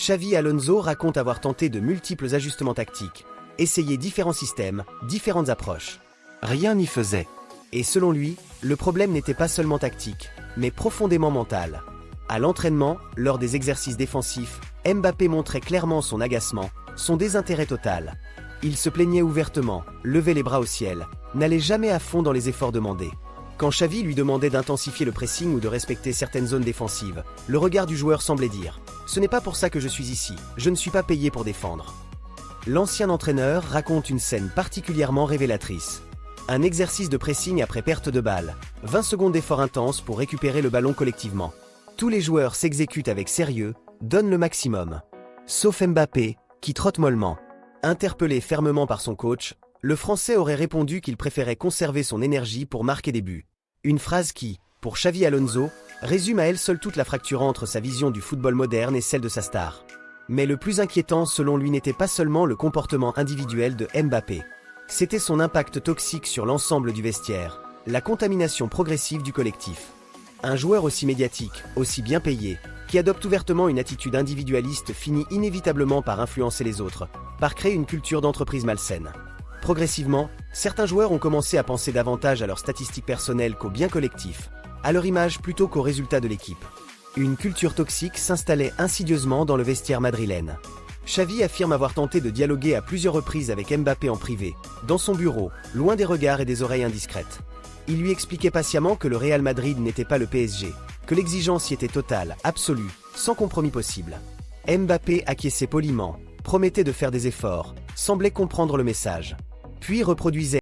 Xavi Alonso raconte avoir tenté de multiples ajustements tactiques, essayé différents systèmes, différentes approches. Rien n'y faisait. Et selon lui, le problème n'était pas seulement tactique, mais profondément mental. À l'entraînement, lors des exercices défensifs, Mbappé montrait clairement son agacement, son désintérêt total. Il se plaignait ouvertement, levait les bras au ciel, n'allait jamais à fond dans les efforts demandés. Quand Xavi lui demandait d'intensifier le pressing ou de respecter certaines zones défensives, le regard du joueur semblait dire « Ce n'est pas pour ça que je suis ici, je ne suis pas payé pour défendre ». L'ancien entraîneur raconte une scène particulièrement révélatrice. Un exercice de pressing après perte de balle, 20 secondes d'effort intense pour récupérer le ballon collectivement. Tous les joueurs s'exécutent avec sérieux, donnent le maximum. Sauf Mbappé, qui trotte mollement. Interpellé fermement par son coach, le Français aurait répondu qu'il préférait conserver son énergie pour marquer des buts. Une phrase qui, pour Xavi Alonso, résume à elle seule toute la fracture entre sa vision du football moderne et celle de sa star. Mais le plus inquiétant selon lui n'était pas seulement le comportement individuel de Mbappé. C'était son impact toxique sur l'ensemble du vestiaire, la contamination progressive du collectif. Un joueur aussi médiatique, aussi bien payé, qui adopte ouvertement une attitude individualiste finit inévitablement par influencer les autres, par créer une culture d'entreprise malsaine. Progressivement, certains joueurs ont commencé à penser davantage à leurs statistiques personnelles qu'au bien collectif, à leur image plutôt qu'aux résultats de l'équipe. Une culture toxique s'installait insidieusement dans le vestiaire madrilène. Xavi affirme avoir tenté de dialoguer à plusieurs reprises avec Mbappé en privé, dans son bureau, loin des regards et des oreilles indiscrètes. Il lui expliquait patiemment que le Real Madrid n'était pas le PSG, que l'exigence y était totale, absolue, sans compromis possible. Mbappé acquiesçait poliment, promettait de faire des efforts, semblait comprendre le message. Puis reproduisait